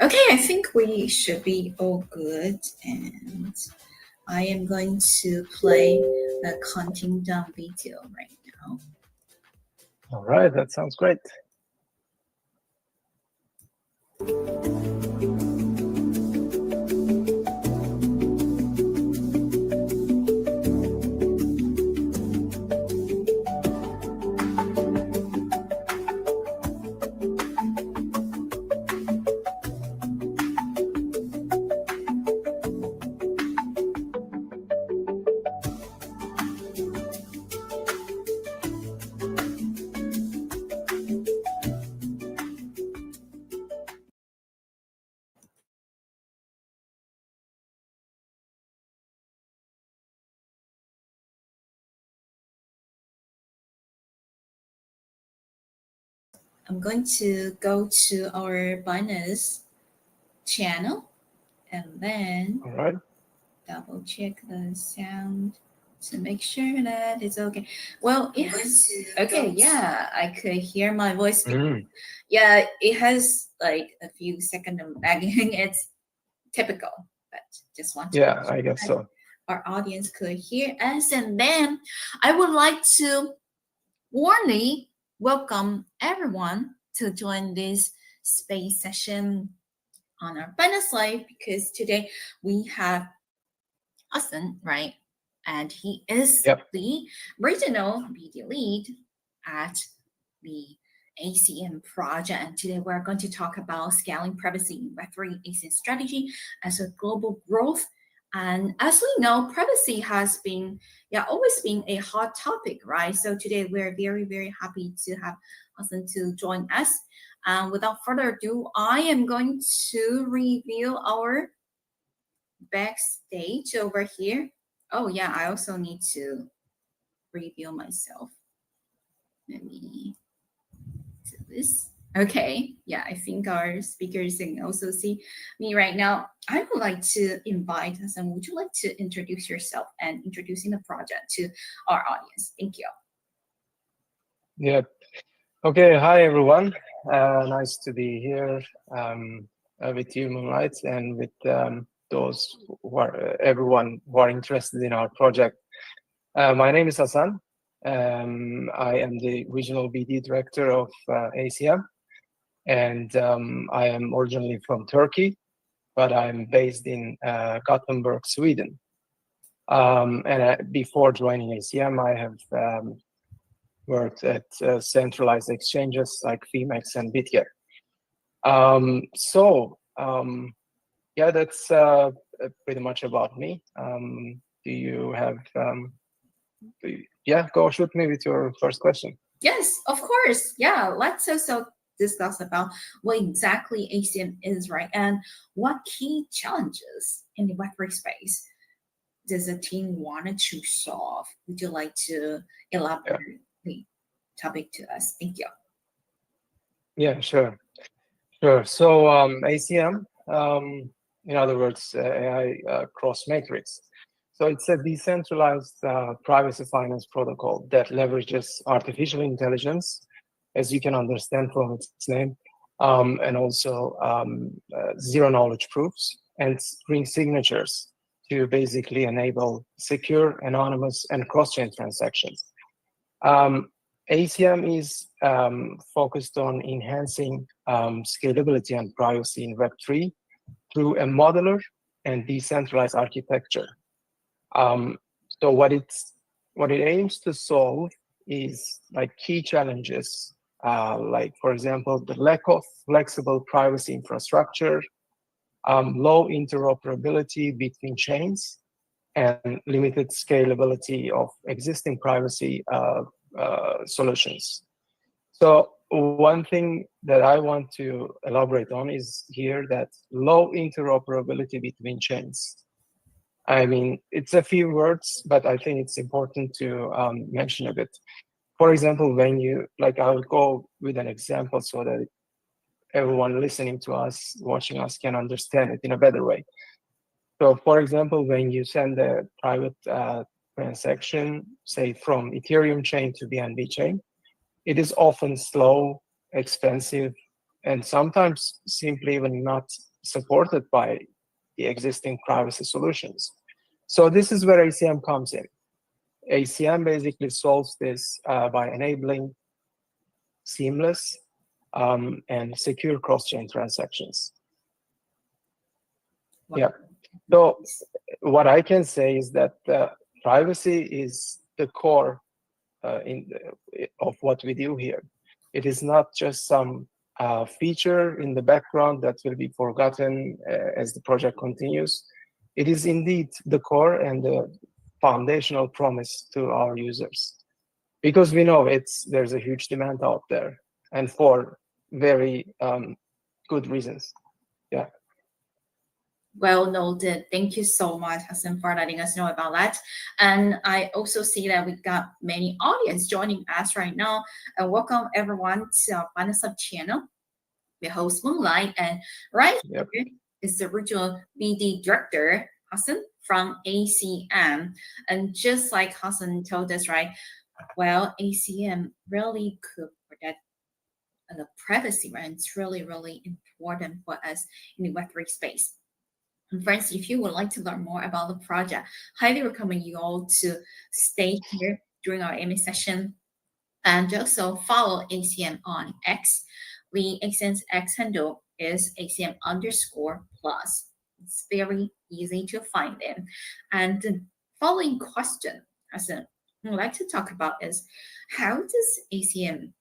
Okay, I think we should be all good, and I am going to play a counting down video right now. All right, that sounds great. I'm going to go to our Binance channel and then All right. double check the sound to make sure that it's okay. Well, it has, okay, yeah, I could hear my voice. Yeah, it has like a few seconds of lagging. It's typical, but just want to Yeah, I guess so. our audience could hear us. And then I would like to warmly welcome everyone to join this space session on our Finance Live, because today we have Hassan, right? And he is the regional media lead at the ACM project. And today we're going to talk about scaling privacy in Web3 ACM strategy as a global growth. And as we know, privacy has been, always been a hot topic, right? So today we're very, very happy to have Hassan to join us. Without further ado, I am going to reveal our backstage over here. Oh yeah, I also need to reveal myself. Let me do this. Okay, yeah, I think our speakers can also see me right now. I would like to invite Hassan. Would you like to introduce yourself and introducing the project to our audience? Thank you. Yeah. Okay. Hi, everyone. Nice to be here with you, Moonlight, and with those who are everyone who are interested in our project. My name is Hassan. I am the regional BD director of ACM, and I am originally from Turkey, but I'm based in Gothenburg, Sweden. And before joining ACM, I have worked at centralized exchanges like Femex and Bitget. Yeah, that's pretty much about me. Do you have? Yeah, go shoot me with your first question. Yes, of course. Yeah, let's also discuss about what exactly ACM is, right? And what key challenges in the Web3 space does the team want to solve? Would you like to elaborate the topic to us? Thank you. Yeah, sure. So ACM, in other words, AI cross matrix. So it's a decentralized privacy finance protocol that leverages artificial intelligence, as you can understand from its name, and also zero knowledge proofs and ring signatures to basically enable secure, anonymous, and cross-chain transactions. ACM is focused on enhancing scalability and privacy in Web3 through a modular and decentralized architecture. So what it aims to solve is like key challenges, like for example, the lack of flexible privacy infrastructure, low interoperability between chains, and limited scalability of existing privacy solutions. So one thing that I want to elaborate on is here that low interoperability between chains. I mean, it's a few words, but I think it's important to mention a bit. For example, when you, like, I'll go with an example so that everyone listening to us, watching us can understand it in a better way. So for example, when you send a private transaction, say from Ethereum chain to BNB chain, it is often slow, expensive, and sometimes simply even not supported by the existing privacy solutions. So this is where ACM comes in. ACM basically solves this by enabling seamless and secure cross-chain transactions. Wow. Yeah. So what I can say is that privacy is the core of what we do here. It is not just some feature in the background that will be forgotten as the project continues. It is indeed the core and the foundational promise to our users, because we know there's a huge demand out there, and for very good reasons. Yeah. Well noted. Thank you so much, Hassan, for letting us know about that. And I also see that we got many audience joining us right now. And welcome everyone to our Finance Hub channel. We host Moonlight, and right Yep. here is the regional BD director, Hassan from ACM. And just like Hassan told us, right, well, ACM really could protect the privacy, right? It's really, really important for us in the Web3 space. And friends, if you would like to learn more about the project, highly recommend you all to stay here during our AMA session and also follow ACM on X. The ACM's X handle is ACM_plus. It's very easy to find them. And the following question, as I would like to talk about is, how does ACM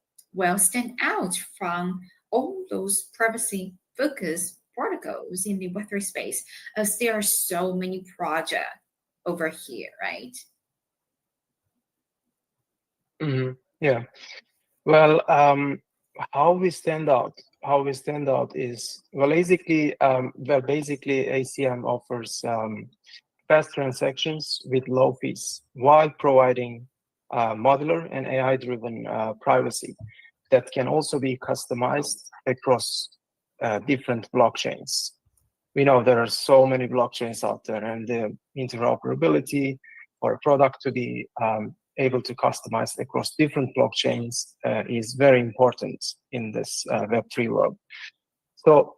stand out from all those privacy focused protocols in the Web3 space, as there are so many projects over here, right? Mm-hmm. Yeah. Well, how we stand out? How we stand out is basically ACM offers fast transactions with low fees while providing modular and AI-driven privacy that can also be customized across different blockchains. We know there are so many blockchains out there, and the interoperability for a product to be able to customize across different blockchains is very important in this Web3 world. So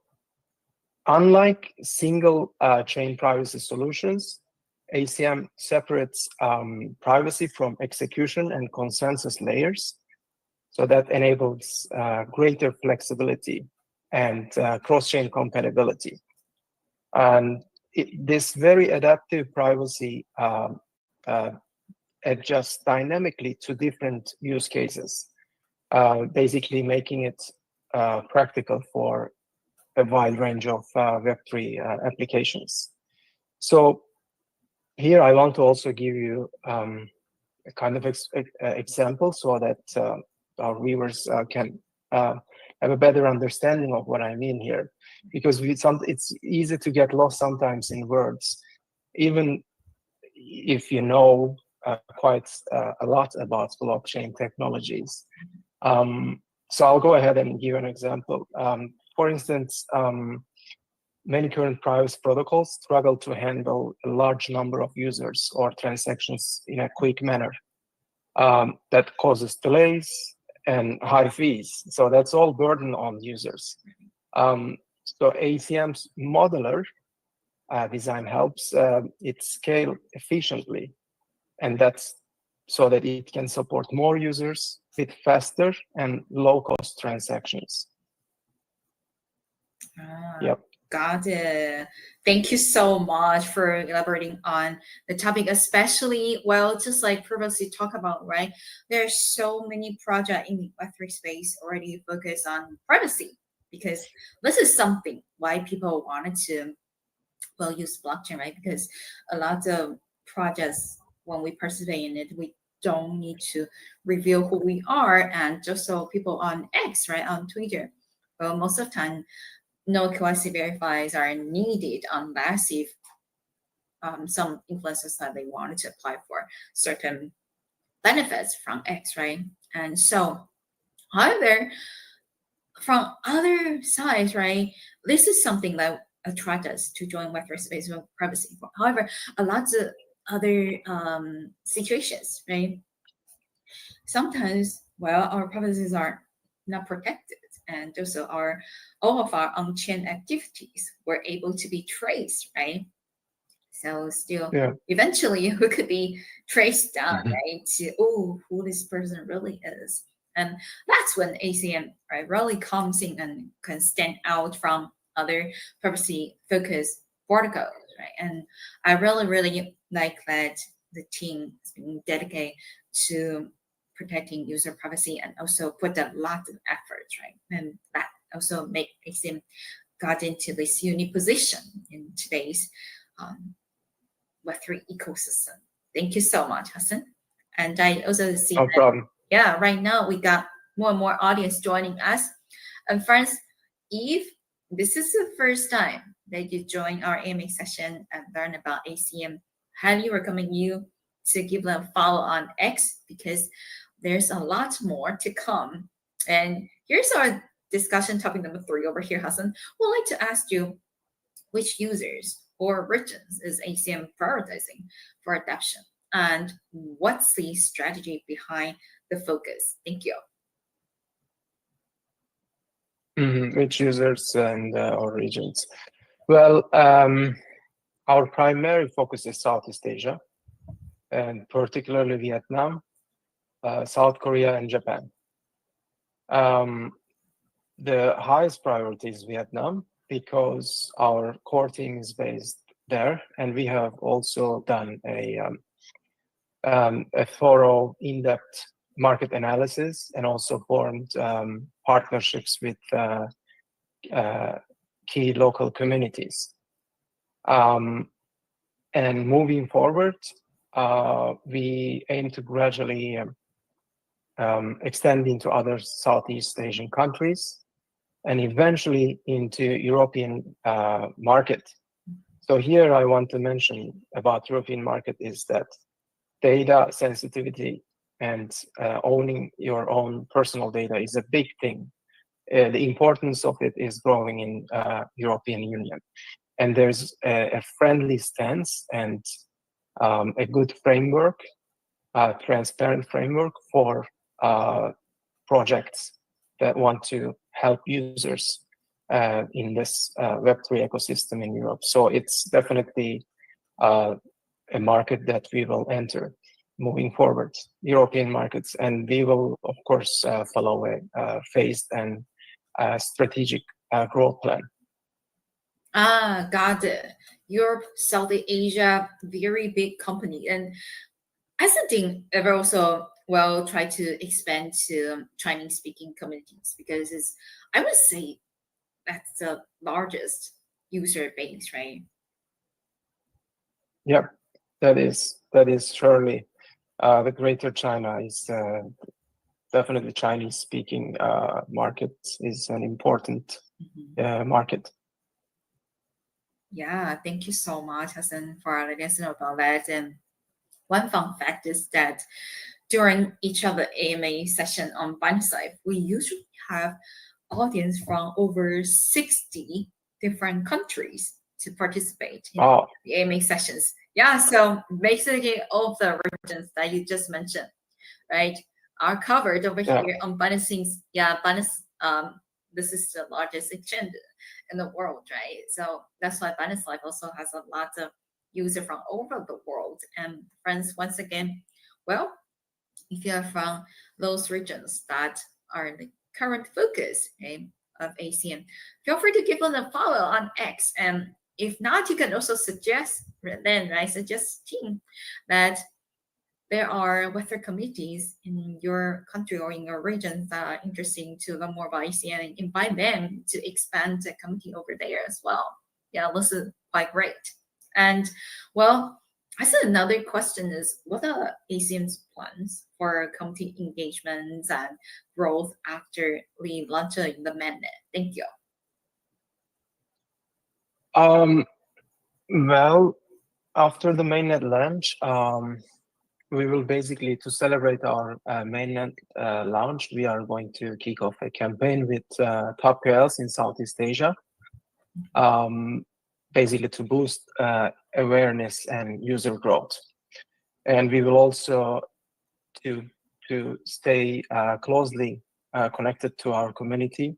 unlike single chain privacy solutions, ACM separates privacy from execution and consensus layers. So that enables greater flexibility and cross-chain compatibility. And this very adaptive privacy adjusts dynamically to different use cases, basically making it practical for a wide range of Web3 applications. So here I want to also give you a kind of example so that our viewers can have a better understanding of what I mean here, because it's easy to get lost sometimes in words, even if you know quite a lot about blockchain technologies. So I'll go ahead and give an example. For instance, many current privacy protocols struggle to handle a large number of users or transactions in a quick manner. That causes delays and high fees. So that's all burden on users. So ACM's modular design helps it scale efficiently, and that's so that it can support more users with faster and low-cost transactions. Yep. Got it. Thank you so much for elaborating on the topic, especially, well, just like previously talked about, right? There's so many projects in the Web3 space already focused on privacy, because this is something why people wanted to, well, use blockchain, right? Because a lot of projects, when we participate in it, we don't need to reveal who we are, and just so people on X, right, on Twitter, well, most of the time, no KYC verifiers are needed unless if some influencers that they wanted to apply for certain benefits from X, right? And so, however, from other sides, right, this is something that attract us to join Web3 space with privacy. However, a lot of other situations, right? Sometimes, well, our privacies are not protected. and also all of our on-chain activities were able to be traced, right? So still, eventually, we could be traced down, right, to who this person really is, and that's when ACM right really comes in and can stand out from other privacy-focused protocols, right? And I really like that the team has been dedicated to protecting user privacy and also put a lot of effort, right? And that also make ACM got into this unique position in today's Web3 ecosystem. Thank you so much, Hassan. And I also see No problem. Yeah, right now we got more and more audience joining us. And friends, if this is the first time that you join our AMA session and learn about ACM, highly recommend you to give them a follow on X because there's a lot more to come. And here's our discussion topic number 3 over here, Hassan. We'd like to ask you which users or regions is ACM prioritizing for adoption? And what's the strategy behind the focus? Thank you. Which users and or regions? Well, our primary focus is Southeast Asia, and particularly Vietnam, South Korea, and Japan. The highest priority is Vietnam because our core team is based there, and we have also done a thorough, in-depth market analysis and also formed partnerships with key local communities. And moving forward, we aim to gradually extend into other Southeast Asian countries and eventually into European market. So here I want to mention about European market is that data sensitivity and owning your own personal data is a big thing. The importance of it is growing in European Union. And there's a friendly stance and a good framework, transparent framework for projects that want to help users in this Web3 ecosystem in Europe. So it's definitely a market that we will enter moving forward, European markets, and we will, of course, follow a phased and strategic growth plan. Got it. Europe, Southeast Asia, very big company. And I think ever also will try to expand to Chinese speaking communities because I would say that's the largest user base, right? Yeah, that is surely the Greater China is definitely Chinese speaking market is an important market. Yeah, thank you so much, Hassan, for letting us know about that. And one fun fact is that during each of the AMA session on Binance Live, we usually have audience from over 60 different countries to participate in the AMA sessions. Yeah, so basically all of the regions that you just mentioned, right, are covered over here on Binance. Yeah, Binance, this is the largest exchange in the world, right? So that's why Binance Live also has a lot of users from all over the world. And friends, once again, well, if you are from those regions that are the current focus of ACM, feel free to give them a follow on X. And if not, you can also suggest team that there are Web3 communities in your country or in your region that are interesting to learn more about ACM and invite them to expand the community over there as well. Yeah, this is quite great. And well, I said another question is, what are ACM's plans for community engagements and growth after we launch the mainnet? Thank you. Well, after the mainnet launch, we will basically, to celebrate our mainnet launch, we are going to kick off a campaign with top KOLs in Southeast Asia, basically to boost awareness and user growth. And we will also to stay closely connected to our community.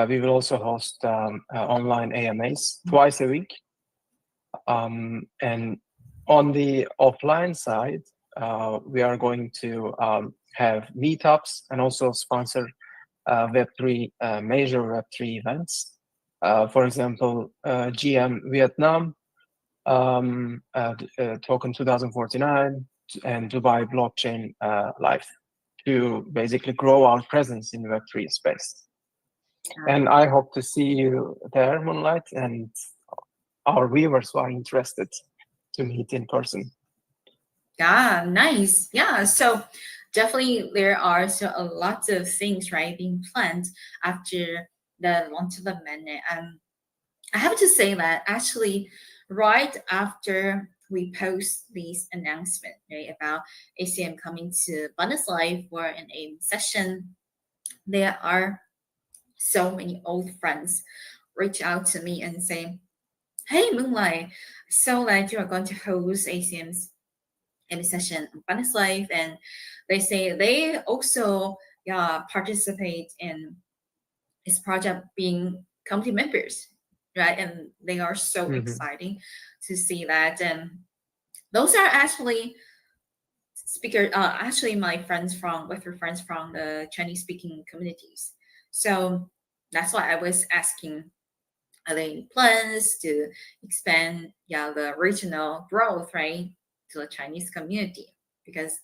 We will also host online AMAs twice a week. And on the offline side, we are going to have meetups and also sponsor Web3 major Web3 events. For example, GM Vietnam, Token 2049, and Dubai Blockchain Live to basically grow our presence in Web3 space. And I hope to see you there, Moonlight, and our viewers who are interested to meet in person. Yeah, nice. Yeah, so definitely there are a lot of things, right, being planned after the launch of the mainnet. And I have to say that actually, right after we post these announcement, right, about ACM coming to Bonus Live for an AIM session, there are so many old friends reach out to me and say, "Hey, Moonlight, so that you are going to host ACM's AIM session on Bonus Live," and they say they also participate in this project being community members, right? And they are so exciting to see that. And those are actually actually my friends from the Chinese speaking communities. So that's why I was asking, are there any plans to expand the regional growth, right, to the Chinese community? Because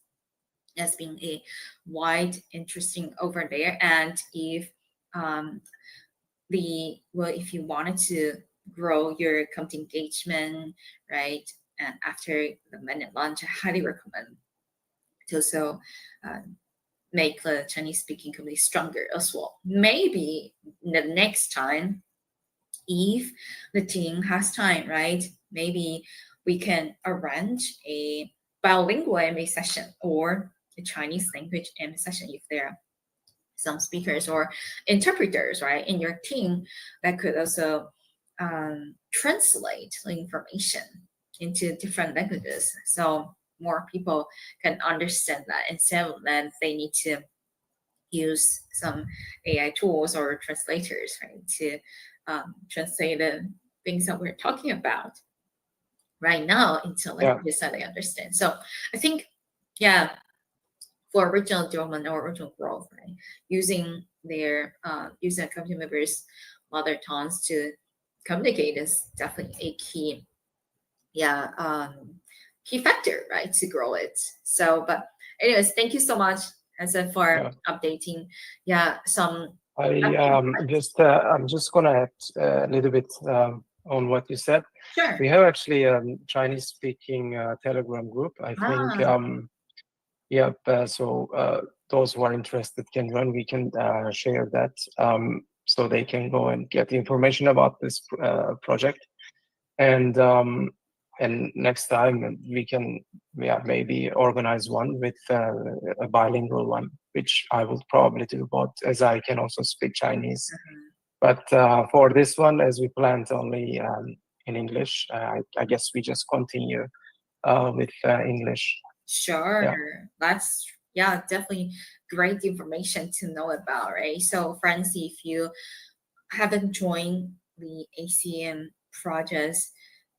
has been a wide interesting over there. And if if you wanted to grow your community engagement, right, and after the mainnet launch, I highly recommend to also make the Chinese speaking community stronger as well. Maybe the next time, if the team has time, right, maybe we can arrange a bilingual MA session or a Chinese language MA session if there are some speakers or interpreters, right, in your team that could also translate the information into different languages, so more people can understand that instead of that they need to use some AI tools or translators, right, to translate the things that we're talking about right now into languages that they understand. So I think, for original development or original growth, right, using using community members' mother tongues to communicate is definitely a key key factor, right, to grow it. So, but anyways, thank you so much, Hansen, for updating some I'm just gonna add a little bit on what you said. Sure. We have actually a Chinese speaking Telegram group. I think so those who are interested can join. We can share that so they can go and get information about this project. And next time we can maybe organize one with a bilingual one, which I will probably do, both as I can also speak Chinese. But for this one, as we planned only in English, I guess we just continue with English. Sure. That's definitely great information to know about, right? So friends, if you haven't joined the ACM projects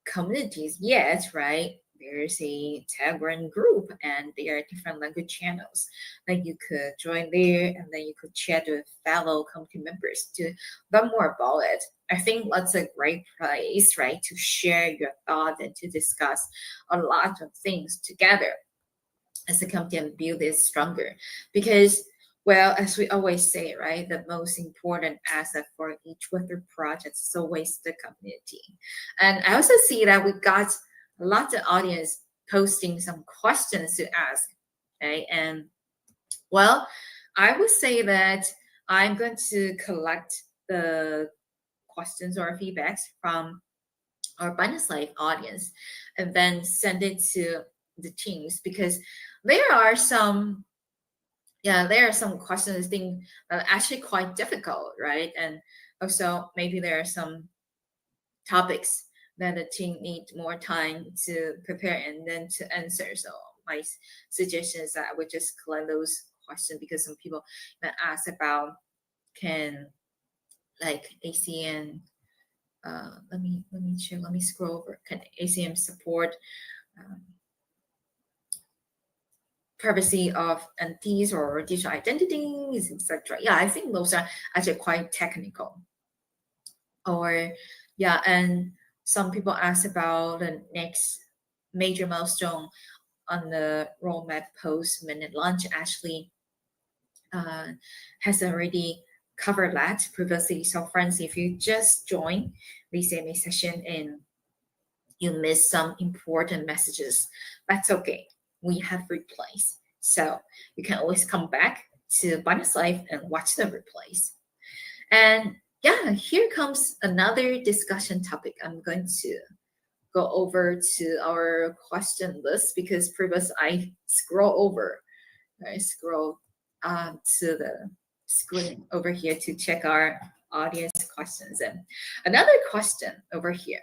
communities yet, right, there's a Telegram group and there are different language channels that you could join there, and then you could chat with fellow community members to learn more about it. I think that's a great place, right, to share your thoughts and to discuss a lot of things together as a community and build it stronger. Because, well, as we always say, right, the most important asset for each Web3 project is always the community. And I also see that we got a lot of audience posting some questions to ask, okay? And, well, I would say that I'm going to collect the questions or feedbacks from our Binance Live audience and then send it to the teams, because there are some questions I think that are actually quite difficult, right? And also maybe there are some topics that the team need more time to prepare and then to answer. So my suggestion is that I would just collect those questions, because some people that ask about, can like ACM. Let me check. Let me scroll over. Can ACM support um, privacy of entities or digital identities, etc. Yeah, I think those are actually quite technical. Or yeah, and some people ask about the next major milestone on the roadmap post minute launch. Actually, uh, has already covered that previously. So, friends, if you just join the CMA session and you miss some important messages, that's okay. We have replays. So you can always come back to Binance Live and watch the replays. And yeah, here comes another discussion topic. I'm going to go over to our question list because previous I scroll over, I scroll to the screen over here to check our audience questions. And another question over here,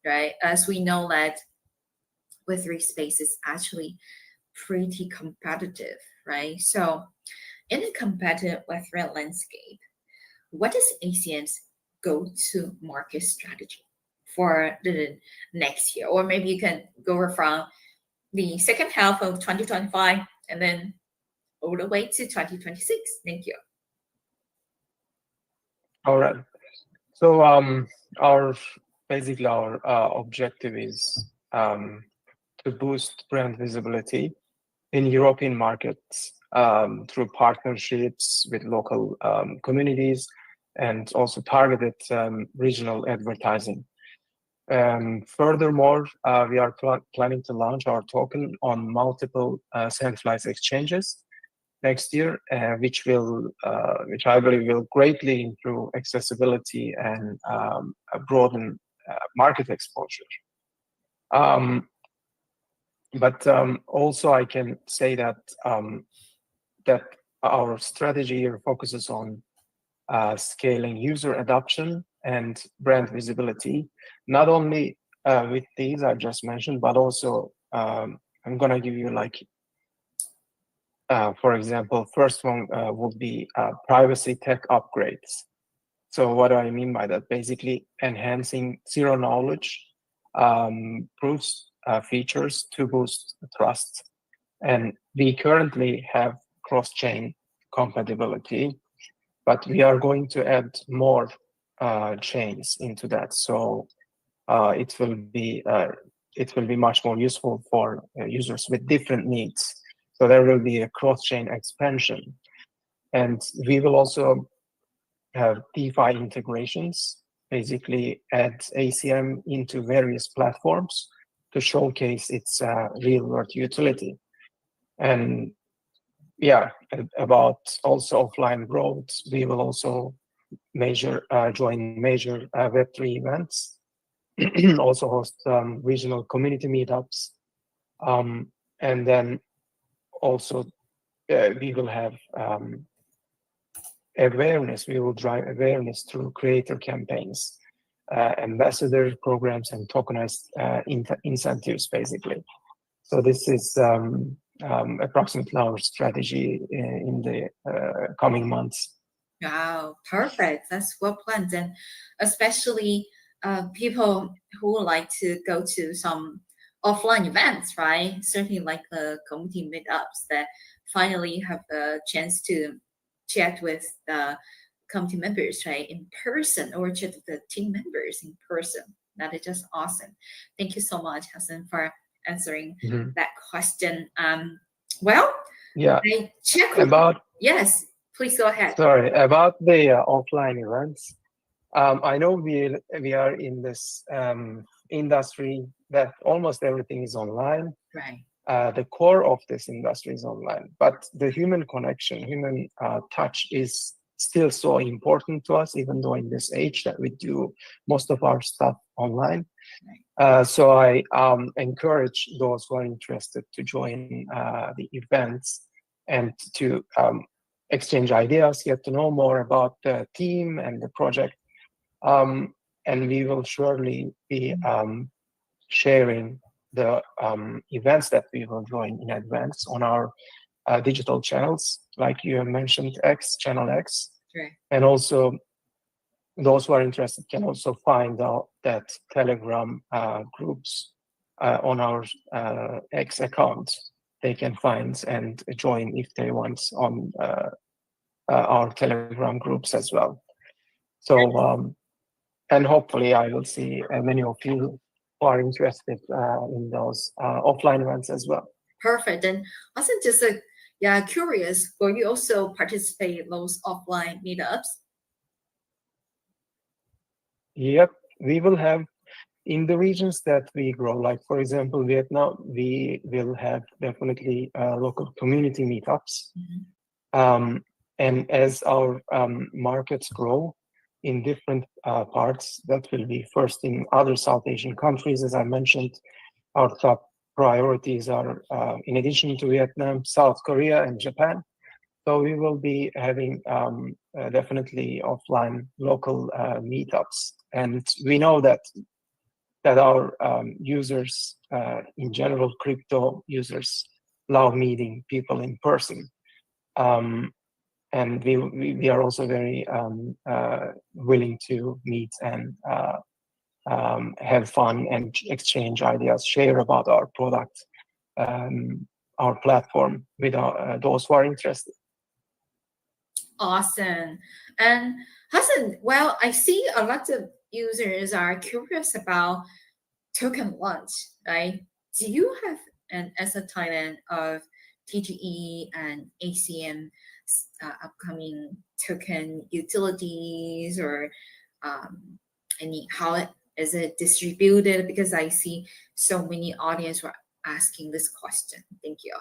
right? As we know that Web3 space is actually pretty competitive, right? So in a competitive Web3 landscape, what is ACM's go-to market strategy for the next year? Or maybe you can go from the second half of 2025 and then all the way to 2026. Thank you. All right. So our basically our objective is to boost brand visibility in European markets through partnerships with local communities and also targeted regional advertising. Furthermore, we are planning to launch our token on multiple centralized exchanges next year, which I believe will greatly improve accessibility and broaden market exposure. But also, I can say that that our strategy here focuses on scaling user adoption and brand visibility, not only with these I just mentioned, but also I'm gonna give you like, for example, first one would be privacy tech upgrades. So what do I mean by that? Basically enhancing zero knowledge proofs features to boost trust. And we currently have cross-chain compatibility, but we are going to add more chains into that. So it will be much more useful for users with different needs. So there will be a cross-chain expansion, and we will also have DeFi integrations. Basically, add ACM into various platforms to showcase its real-world utility. And yeah, about also offline growth, we will also join major Web3 events, also host regional community meetups, and then also we will have awareness. We will drive awareness through creator campaigns, ambassador programs, and tokenized incentives, basically. So this is approximately our strategy in the coming months. Wow, perfect. That's well planned. And especially people who like to go to some offline events, right? Certainly like the community meetups that finally have the chance to chat with the community members, right? In person, or chat with the team members in person. That is just awesome. Thank you so much, Hassan, for answering that question. Well, yeah, I check about yes. Please go ahead. Sorry, about the offline events. I know we are in this industry that almost everything is online. Right. The core of this industry is online, but the human connection, human touch is still so important to us, even though in this age that we do most of our stuff online. So I encourage those who are interested to join the events and to exchange ideas, get to know more about the team and the project. And we will surely be sharing the events that we will join in advance on our digital channels, like you mentioned, channel X, Right. and also those who are interested can also find out that Telegram groups on our X account. They can find and join if they want on our Telegram groups as well. So, and hopefully I will see many of you who are interested in those offline events as well. Perfect. And also just curious, will you also participate in those offline meetups? Yep, we will have in the regions that we grow, like for example, Vietnam, we will have definitely local community meetups. And as our markets grow in different parts, that will be first in other South Asian countries. As I mentioned, our top priorities are, in addition to Vietnam, South Korea and Japan. So we will be having definitely offline local meetups. And we know that our users, in general, crypto users, love meeting people in person. And we are also very willing to meet and have fun and exchange ideas, share about our product, our platform with those who are interested. Awesome. And Hassan, well, I see a lot of users are curious about token launch, right? Do you have an asset timeline of TGE and ACM upcoming token utilities, or how is it distributed? Because I see so many audience were asking this question. Thank you.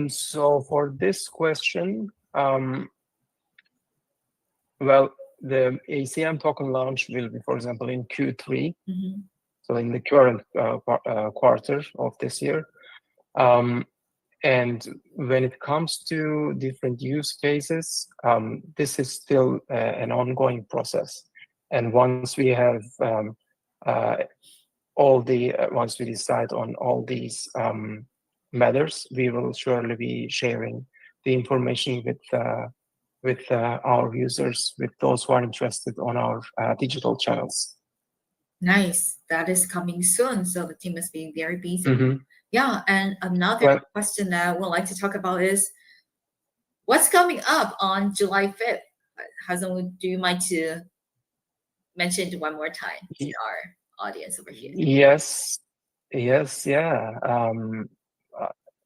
So for this question, well, the ACM token launch will be, for example, in Q3, so in the current quarter of this year. And when it comes to different use cases, this is still an ongoing process. And once we have once we decide on all these matters, we will surely be sharing the information with our users, with those who are interested on our digital channels. Nice. That is coming soon. So the team is being very busy. Yeah. And another question that I would like to talk about is what's coming up on July 5th? Hassan, do you mind to mention it one more time to our audience over here? Yes. Yeah.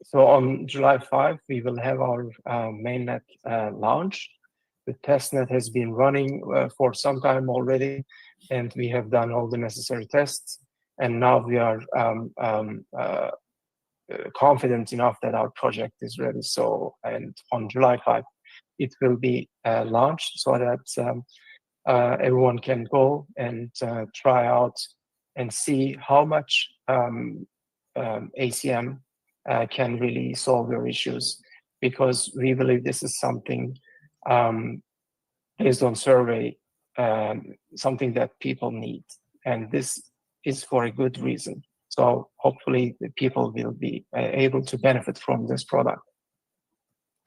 So on July 5th, we will have our mainnet launch. The testnet has been running for some time already, and we have done all the necessary tests. And now we are confident enough that our project is ready. So, and on July 5th, it will be launched so that everyone can go and try out and see how much ACM can really solve your issues, because we believe this is something based on survey, something that people need, and this is for a good reason. So hopefully the people will be able to benefit from this product.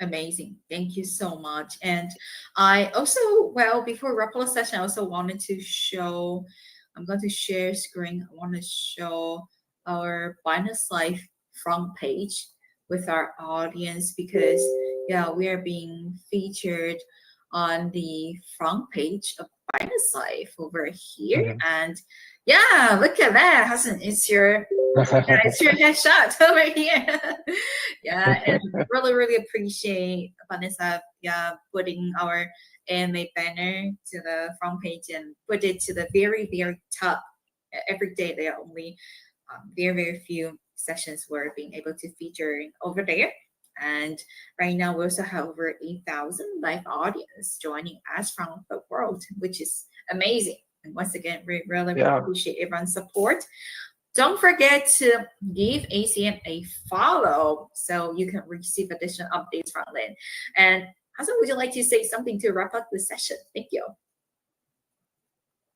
Amazing. Thank you so much. And I also, well, before wrap up the session, I also wanted to show, I'm going to share screen. I want to show our Binance Life front page with our audience, because yeah, we are being featured on the front page of Binance Life over here. And yeah, look at that, Hassan. It's your headshot over here. Yeah, and really appreciate Vanessa putting our AMA banner to the front page and put it to the very top. Every day there are only very few sessions we're being able to feature over there. And right now we also have over 8,000 live audience joining us from the world, which is amazing. And once again, we really appreciate everyone's support. Don't forget to give ACM a follow so you can receive additional updates from them. And Hassan, would you like to say something to wrap up the session? Thank you.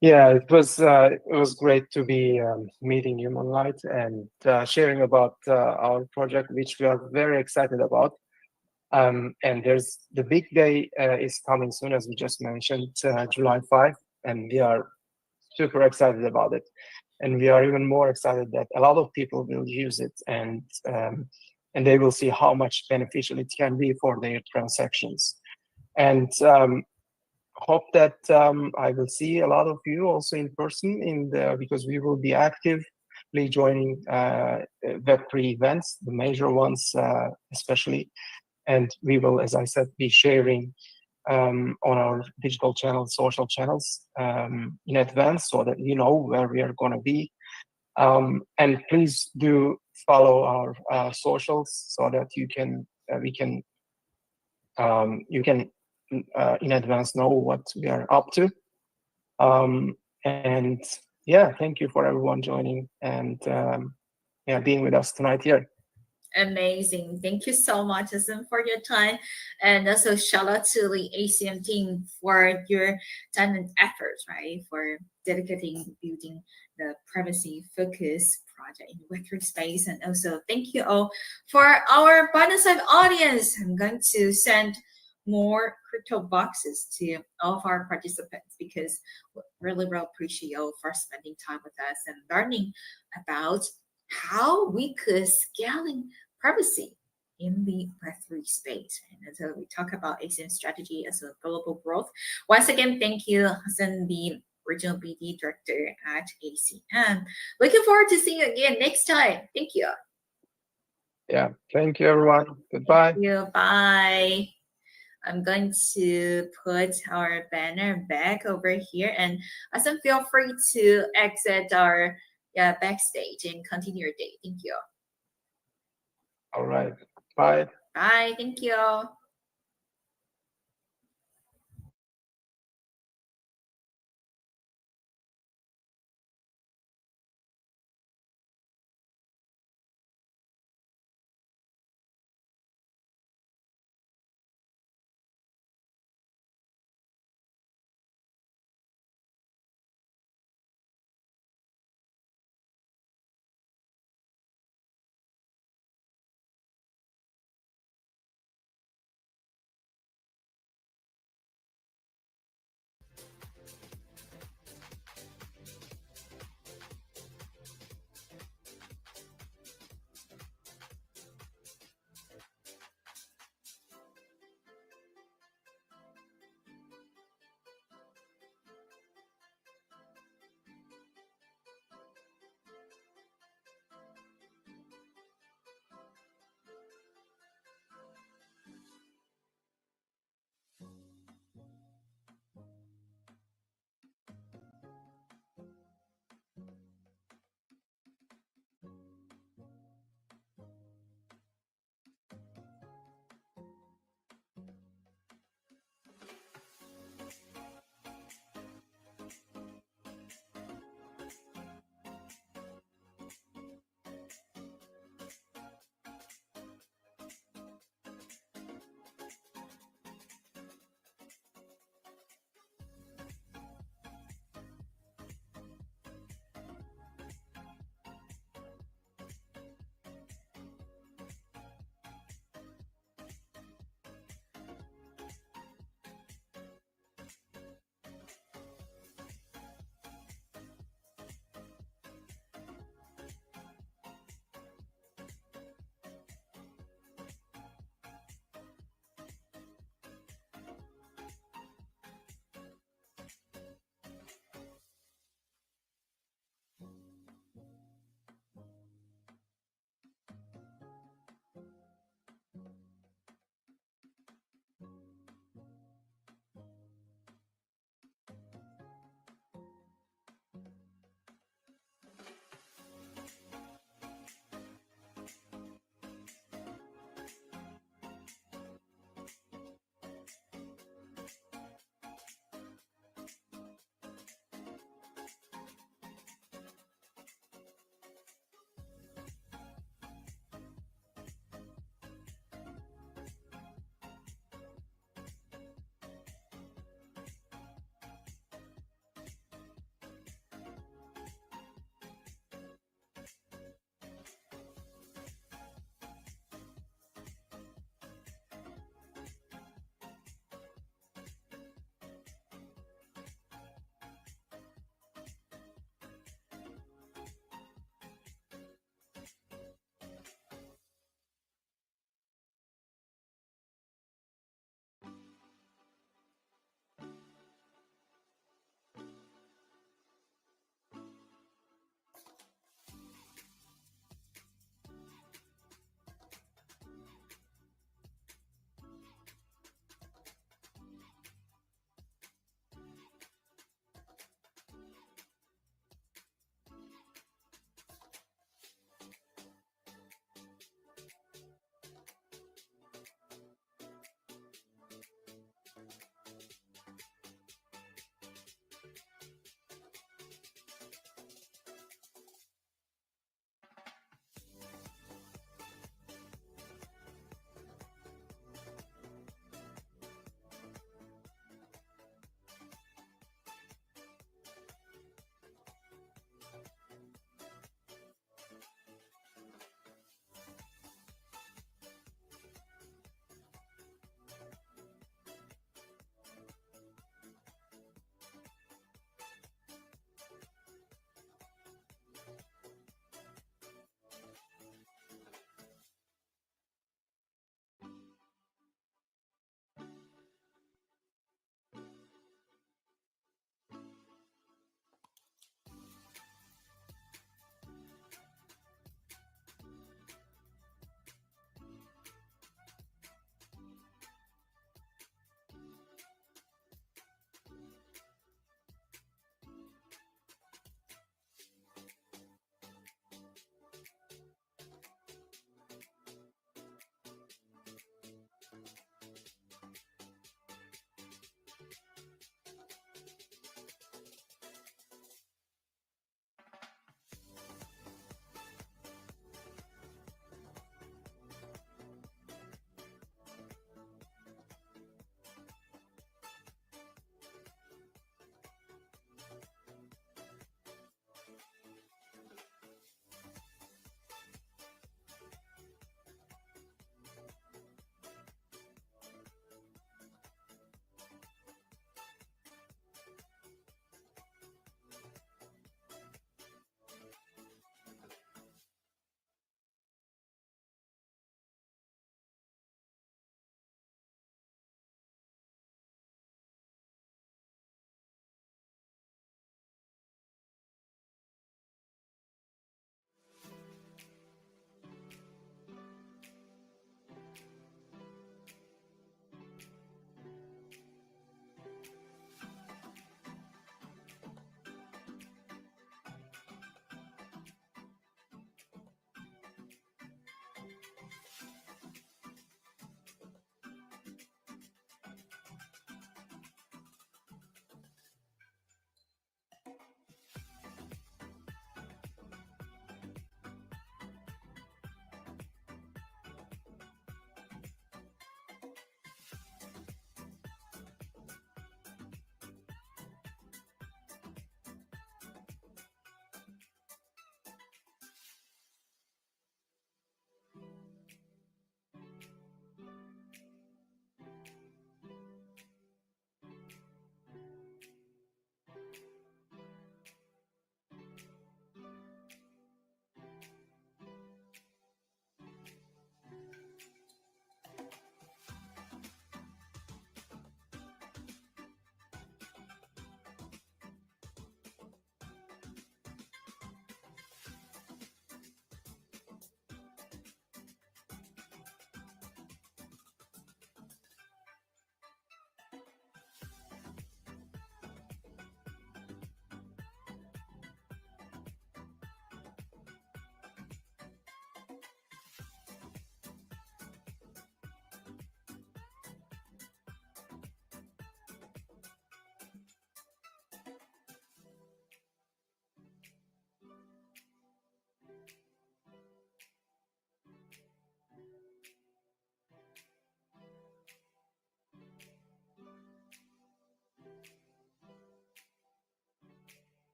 Yeah, it was great to be meeting you, Moonlight, and sharing about our project, which we are very excited about. And there's the big day is coming soon, as we just mentioned, July 5, and we are super excited about it. And we are even more excited that a lot of people will use it, and they will see how much beneficial it can be for their transactions. And hope that I will see a lot of you also in person because we will be actively joining Web3 events, the major ones especially. And we will, as I said, be sharing on our digital channels, social channels in advance so that you know where we are going to be. And please do follow our socials so that you can in advance know what we are up to. And yeah, thank you for everyone joining and being with us tonight here. Amazing. Thank you so much, Hassan, for your time. And also shout out to the ACM team for your time and efforts, right? For dedicating building the privacy focus project in Web3 space. And also thank you all for our Bonnetside audience. I'm going to send more crypto boxes to all of our participants because we really appreciate you all for spending time with us and learning about how we could scaling privacy in the Web3 space. And so we talk about ACM strategy as a global growth. Once again, thank you, Hassan, the Regional BD Director at ACM. Looking forward to seeing you again next time. Thank you. Yeah, thank you, everyone. Goodbye. Thank you. Bye. I'm going to put our banner back over here, and Hassan, feel free to exit our backstage and continue your day. Thank you. All right. Bye. Bye. Thank you.